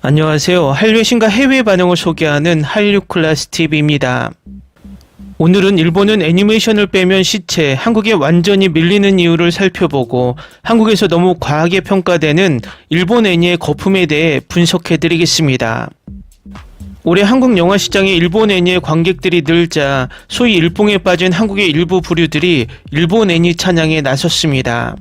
안녕하세요. 한류의 신과 해외 반응을 소개하는 한류클래스TV입니다. 오늘은 일본은 애니메이션을 빼면 시체, 한국에 완전히 밀리는 이유를 살펴보고 한국에서 너무 과하게 평가되는 일본 애니의 거품에 대해 분석해드리겠습니다. 올해 한국 영화 시장에 일본 애니의 관객들이 늘자 소위 일봉에 빠진 한국의 일부 부류들이 일본 애니 찬양에 나섰습니다.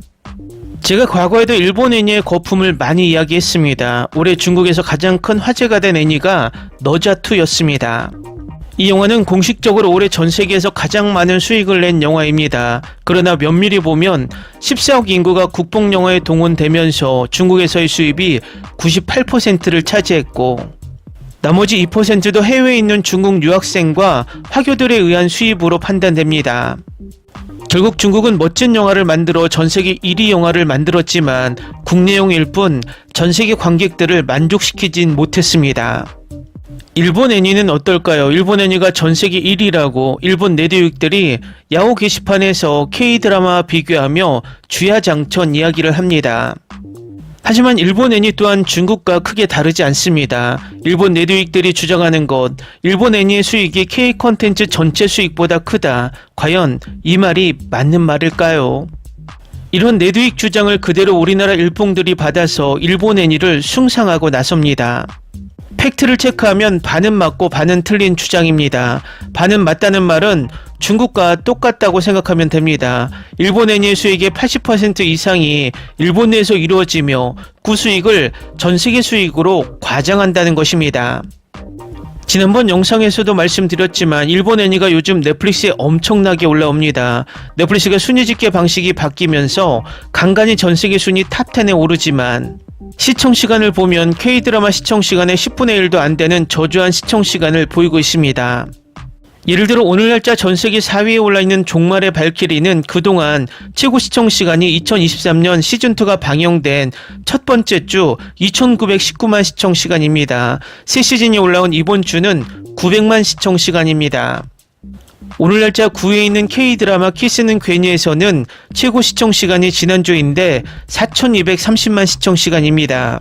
제가 과거에도 일본 애니의 거품을 많이 이야기했습니다. 올해 중국에서 가장 큰 화제가 된 애니가 너자2였습니다. 이 영화는 공식적으로 올해 전 세계에서 가장 많은 수익을 낸 영화입니다. 그러나 면밀히 보면 14억 인구가 국뽕 영화에 동원되면서 중국에서의 수입이 98%를 차지했고 나머지 2%도 해외에 있는 중국 유학생과 화교들에 의한 수입으로 판단됩니다. 결국 중국은 멋진 영화를 만들어 전세계 1위 영화를 만들었지만 국내용일 뿐 전세계 관객들을 만족시키진 못했습니다. 일본 애니는 어떨까요? 일본 애니가 전세계 1위라고 일본 내대육들이 야후 게시판에서 K드라마와 비교하며 주야장천 이야기를 합니다. 하지만 일본 애니 또한 중국과 크게 다르지 않습니다. 일본 내두익들이 주장하는 것, 일본 애니의 수익이 K 콘텐츠 전체 수익보다 크다. 과연 이 말이 맞는 말일까요? 이런 내두익 주장을 그대로 우리나라 일봉들이 받아서 일본 애니를 숭상하고 나섭니다. 팩트를 체크하면 반은 맞고 반은 틀린 주장입니다. 반은 맞다는 말은 중국과 똑같다고 생각하면 됩니다. 일본 애니의 수익의 80% 이상이 일본 내에서 이루어지며 그 수익을 전 세계 수익으로 과장한다는 것입니다. 지난번 영상에서도 말씀드렸지만 일본 애니가 요즘 넷플릭스에 엄청나게 올라옵니다. 넷플릭스가 순위 집계 방식이 바뀌면서 간간히 전 세계 순위 탑10에 오르지만 시청시간을 보면 K드라마 시청시간의 10분의 1도 안 되는 저조한 시청시간을 보이고 있습니다. 예를 들어 오늘 날짜 전세계 4위에 올라있는 종말의 발키리는 그동안 최고 시청시간이 2023년 시즌2가 방영된 첫 번째 주 2919만 시청시간입니다. 새 시즌이 올라온 이번 주는 900만 시청시간입니다. 오늘 날짜 9위에 있는 K드라마 키스는 괜히에서는 최고 시청시간이 지난주인데 4230만 시청시간입니다.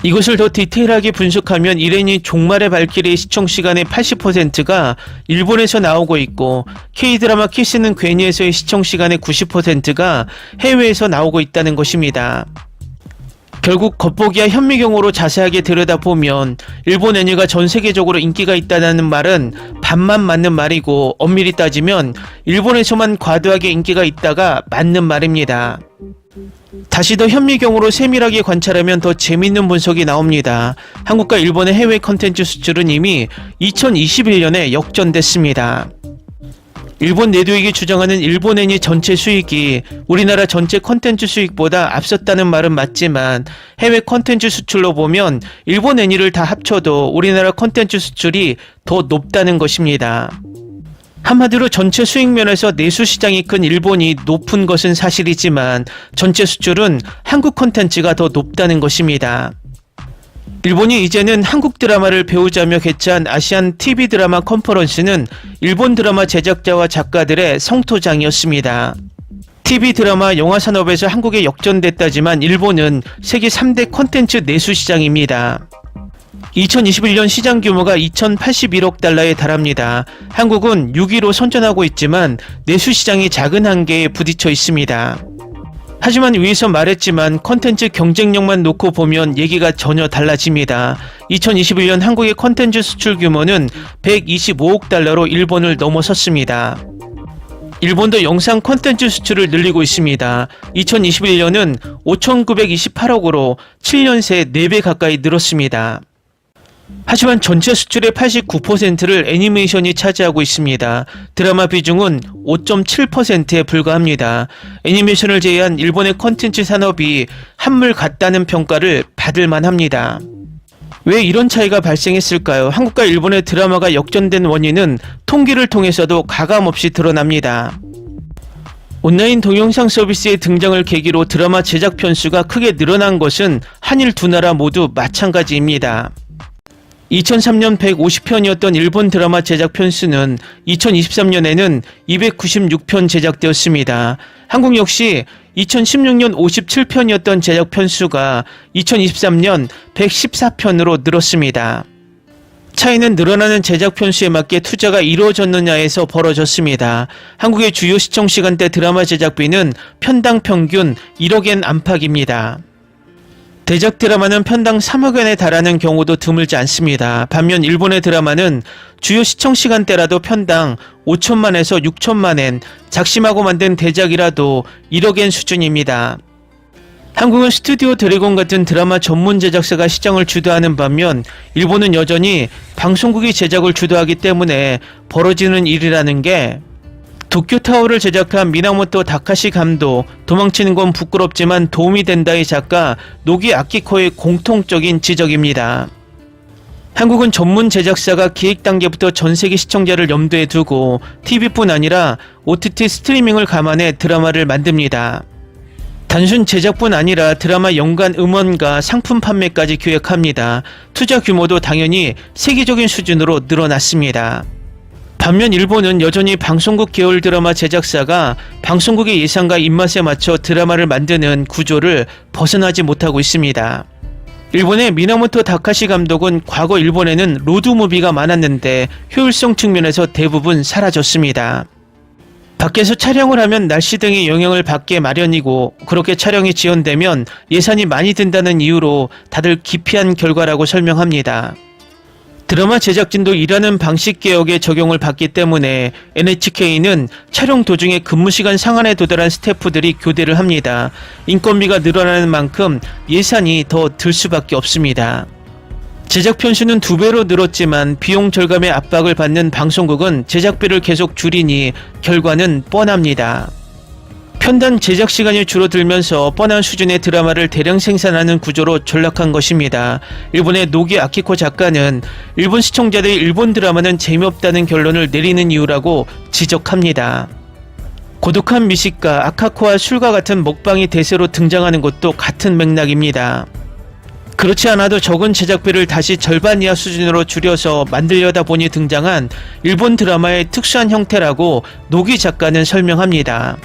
이것을 더 디테일하게 분석하면 이래니 종말의 발키리의 시청시간의 80%가 일본에서 나오고 있고 K드라마 키스는 괜히에서의 시청시간의 90%가 해외에서 나오고 있다는 것입니다. 결국 겉보기와 현미경으로 자세하게 들여다보면 일본 애니가 전 세계적으로 인기가 있다는 말은 반만 맞는 말이고 엄밀히 따지면 일본에서만 과도하게 인기가 있다가 맞는 말입니다. 다시 더 현미경으로 세밀하게 관찰하면 더 재밌는 분석이 나옵니다. 한국과 일본의 해외 컨텐츠 수출은 이미 2021년에 역전됐습니다. 일본 내두익이 주장하는 일본 애니 전체 수익이 우리나라 전체 컨텐츠 수익보다 앞섰다는 말은 맞지만 해외 컨텐츠 수출로 보면 일본 애니를 다 합쳐도 우리나라 컨텐츠 수출이 더 높다는 것입니다. 한마디로 전체 수익 면에서 내수 시장이 큰 일본이 높은 것은 사실이지만 전체 수출은 한국 컨텐츠가 더 높다는 것입니다. 일본이 이제는 한국 드라마를 배우자며 개최한 아시안 TV 드라마 컨퍼런스는 일본 드라마 제작자와 작가들의 성토장이었습니다. TV 드라마 영화 산업에서 한국에 역전됐다지만 일본은 세계 3대 컨텐츠 내수 시장입니다. 2021년 시장 규모가 2081억 달러에 달합니다. 한국은 6위로 선전하고 있지만 내수 시장이 작은 한계에 부딪혀 있습니다. 하지만 위에서 말했지만 컨텐츠 경쟁력만 놓고 보면 얘기가 전혀 달라집니다. 2021년 한국의 컨텐츠 수출 규모는 125억 달러로 일본을 넘어섰습니다. 일본도 영상 컨텐츠 수출을 늘리고 있습니다. 2021년은 5,928억으로 7년 새 4배 가까이 늘었습니다. 하지만 전체 수출의 89%를 애니메이션이 차지하고 있습니다. 드라마 비중은 5.7%에 불과합니다. 애니메이션을 제외한 일본의 컨텐츠 산업이 한물 같다는 평가를 받을 만합니다. 왜 이런 차이가 발생했을까요? 한국과 일본의 드라마가 역전된 원인은 통계를 통해서도 가감없이 드러납니다. 온라인 동영상 서비스의 등장을 계기로 드라마 제작 편수가 크게 늘어난 것은 한일 두 나라 모두 마찬가지입니다. 2003년 150편이었던 일본 드라마 제작 편수는 2023년에는 296편 제작되었습니다. 한국 역시 2016년 57편이었던 제작 편수가 2023년 114편으로 늘었습니다. 차이는 늘어나는 제작 편수에 맞게 투자가 이루어졌느냐에서 벌어졌습니다. 한국의 주요 시청 시간대 드라마 제작비는 편당 평균 1억엔 안팎입니다. 대작 드라마는 편당 3억엔에 달하는 경우도 드물지 않습니다. 반면 일본의 드라마는 주요 시청 시간대라도 편당 5천만에서 6천만엔, 작심하고 만든 대작이라도 1억엔 수준입니다. 한국은 스튜디오 드래곤 같은 드라마 전문 제작사가 시장을 주도하는 반면 일본은 여전히 방송국이 제작을 주도하기 때문에 벌어지는 일이라는 게 도쿄타워를 제작한 미나모토 다카시 감독, 도망치는 건 부끄럽지만 도움이 된다의 작가 노기 아키코의 공통적인 지적입니다. 한국은 전문 제작사가 기획 단계부터 전 세계 시청자를 염두에 두고 TV뿐 아니라 OTT 스트리밍을 감안해 드라마를 만듭니다. 단순 제작뿐 아니라 드라마 연간 음원과 상품 판매까지 기획합니다. 투자 규모도 당연히 세계적인 수준으로 늘어났습니다. 반면 일본은 여전히 방송국 계열 드라마 제작사가 방송국의 예상과 입맛에 맞춰 드라마를 만드는 구조를 벗어나지 못하고 있습니다. 일본의 미나모토 다카시 감독은 과거 일본에는 로드무비가 많았는데 효율성 측면에서 대부분 사라졌습니다. 밖에서 촬영을 하면 날씨 등의 영향을 받게 마련이고 그렇게 촬영이 지연되면 예산이 많이 든다는 이유로 다들 기피한 결과라고 설명합니다. 드라마 제작진도 일하는 방식 개혁에 적용을 받기 때문에 NHK는 촬영 도중에 근무시간 상한에 도달한 스태프들이 교대를 합니다. 인건비가 늘어나는 만큼 예산이 더 들 수밖에 없습니다. 제작 편수는 2배로 늘었지만 비용 절감의 압박을 받는 방송국은 제작비를 계속 줄이니 결과는 뻔합니다. 편단 제작 시간이 줄어들면서 뻔한 수준의 드라마를 대량 생산하는 구조로 전락한 것입니다. 일본의 노기 아키코 작가는 일본 시청자들이 일본 드라마는 재미없다는 결론을 내리는 이유라고 지적합니다. 고독한 미식가, 아카코와 술과 같은 먹방이 대세로 등장하는 것도 같은 맥락입니다. 그렇지 않아도 적은 제작비를 다시 절반 이하 수준으로 줄여서 만들려다 보니 등장한 일본 드라마의 특수한 형태라고 노기 작가는 설명합니다.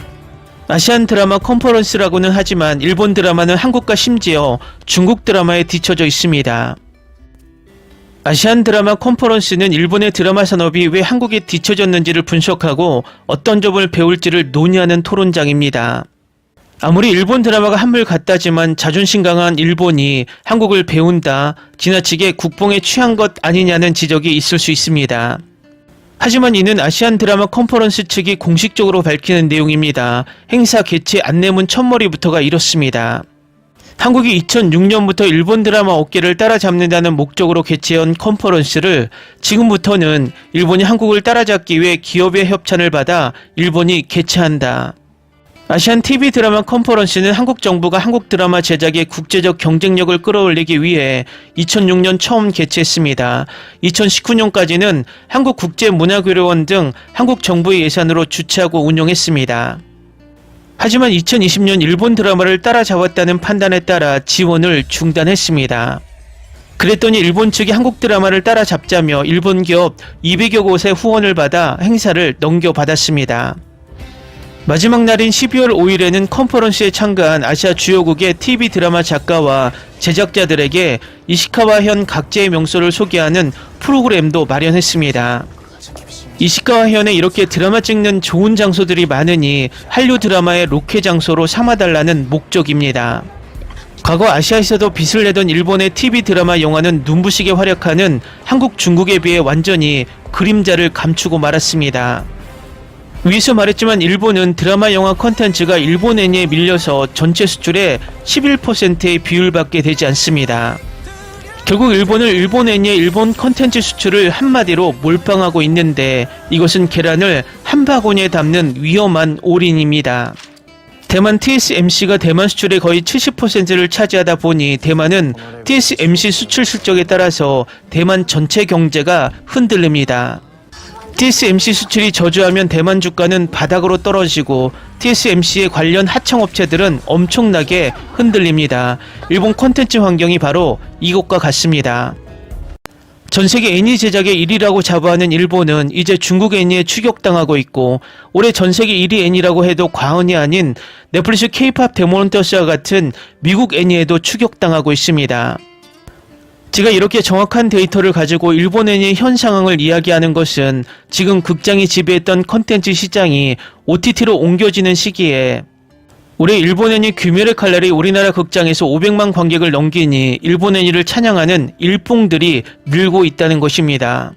아시안 드라마 컨퍼런스라고는 하지만 일본 드라마는 한국과 심지어 중국 드라마에 뒤처져 있습니다. 아시안 드라마 컨퍼런스는 일본의 드라마 산업이 왜 한국에 뒤처졌는지를 분석하고 어떤 점을 배울지를 논의하는 토론장입니다. 아무리 일본 드라마가 한물 같다지만 자존심 강한 일본이 한국을 배운다, 지나치게 국뽕에 취한 것 아니냐는 지적이 있을 수 있습니다. 하지만 이는 아시안 드라마 컨퍼런스 측이 공식적으로 밝히는 내용입니다. 행사 개최 안내문 첫머리부터가 이렇습니다. 한국이 2006년부터 일본 드라마 업계를 따라잡는다는 목적으로 개최한 컨퍼런스를 지금부터는 일본이 한국을 따라잡기 위해 기업의 협찬을 받아 일본이 개최한다. 아시안 TV 드라마 컨퍼런스는 한국 정부가 한국 드라마 제작의 국제적 경쟁력을 끌어올리기 위해 2006년 처음 개최했습니다. 2019년까지는 한국국제문화교류원 등 한국 정부의 예산으로 주최하고 운영했습니다. 하지만 2020년 일본 드라마를 따라잡았다는 판단에 따라 지원을 중단했습니다. 그랬더니 일본 측이 한국 드라마를 따라잡자며 일본 기업 200여 곳의 후원을 받아 행사를 넘겨받았습니다. 마지막 날인 12월 5일에는 컨퍼런스에 참가한 아시아 주요국의 TV 드라마 작가와 제작자들에게 이시카와 현 각지의 명소를 소개하는 프로그램도 마련했습니다. 이시카와 현에 이렇게 드라마 찍는 좋은 장소들이 많으니 한류 드라마의 로케 장소로 삼아달라는 목적입니다. 과거 아시아에서도 빛을 내던 일본의 TV 드라마 영화는 눈부시게 활약하는 한국, 중국에 비해 완전히 그림자를 감추고 말았습니다. 위에서 말했지만 일본은 드라마 영화 콘텐츠가 일본 애니에 밀려서 전체 수출의 11%의 비율밖에 되지 않습니다. 결국 일본은 일본 애니의 일본 콘텐츠 수출을 한마디로 몰빵하고 있는데 이것은 계란을 한 바구니에 담는 위험한 올인입니다. 대만 TSMC가 대만 수출의 거의 70%를 차지하다 보니 대만은 TSMC 수출 실적에 따라서 대만 전체 경제가 흔들립니다. TSMC 수출이 저조하면 대만 주가는 바닥으로 떨어지고 TSMC의 관련 하청업체들은 엄청나게 흔들립니다. 일본 콘텐츠 환경이 바로 이것과 같습니다. 전 세계 애니 제작의 1위라고 자부하는 일본은 이제 중국 애니에 추격당하고 있고 올해 전 세계 1위 애니라고 해도 과언이 아닌 넷플릭스 K-팝 데몬터스와 같은 미국 애니에도 추격당하고 있습니다. 제가 이렇게 정확한 데이터를 가지고 일본 애니의 현 상황을 이야기하는 것은 지금 극장이 지배했던 컨텐츠 시장이 OTT로 옮겨지는 시기에 올해 일본 애니 귀멸의 칼날이 우리나라 극장에서 500만 관객을 넘기니 일본 애니를 찬양하는 일뽕들이 늘고 있다는 것입니다.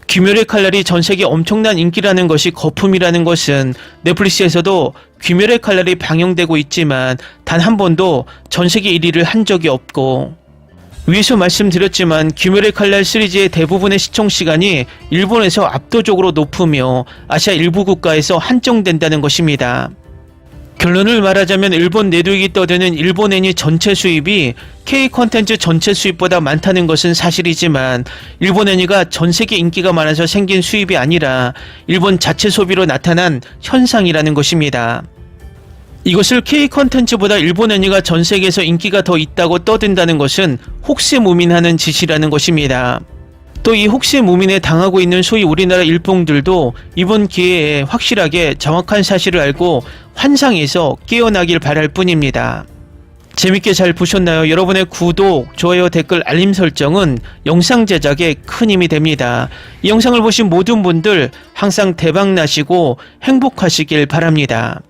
귀멸의 칼날이 전세계 엄청난 인기라는 것이 거품이라는 것은 넷플릭스에서도 귀멸의 칼날이 방영되고 있지만 단 한 번도 전세계 1위를 한 적이 없고 위에서 말씀드렸지만 귀멸의 칼날 시리즈의 대부분의 시청시간이 일본에서 압도적으로 높으며 아시아 일부 국가에서 한정된다는 것입니다. 결론을 말하자면 일본 내륙이 떠드는 일본 애니 전체 수입이 K 콘텐츠 전체 수입보다 많다는 것은 사실이지만 일본 애니가 전 세계 인기가 많아서 생긴 수입이 아니라 일본 자체 소비로 나타난 현상이라는 것입니다. 이것을 K 콘텐츠보다 일본 애니가 전 세계에서 인기가 더 있다고 떠든다는 것은 혹세무민하는 짓이라는 것입니다. 또 이 혹세무민에 당하고 있는 소위 우리나라 일뽕들도 이번 기회에 확실하게 정확한 사실을 알고 환상에서 깨어나길 바랄 뿐입니다. 재밌게 잘 보셨나요? 여러분의 구독, 좋아요, 댓글, 알림 설정은 영상 제작에 큰 힘이 됩니다. 이 영상을 보신 모든 분들 항상 대박 나시고 행복하시길 바랍니다.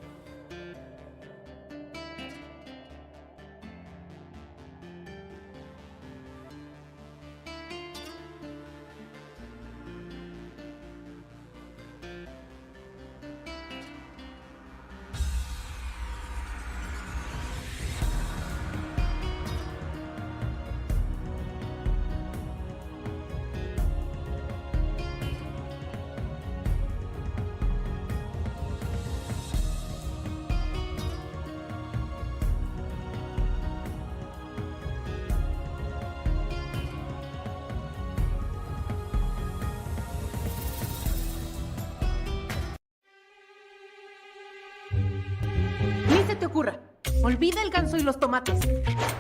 Ni se te ocurra. Olvida el ganso y los tomates.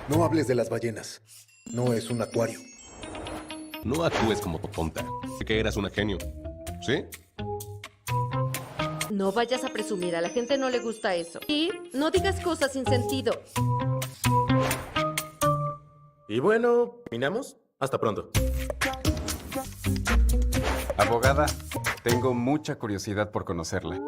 No hables de las ballenas. No es un acuario. No actúes como tonta. Que eras una genio. ¿Sí? No vayas a presumir, a la gente no le gusta eso. Y no digas cosas sin sentido. Y bueno, ¿terminamos? Hasta pronto. Abogada, tengo mucha curiosidad por conocerla.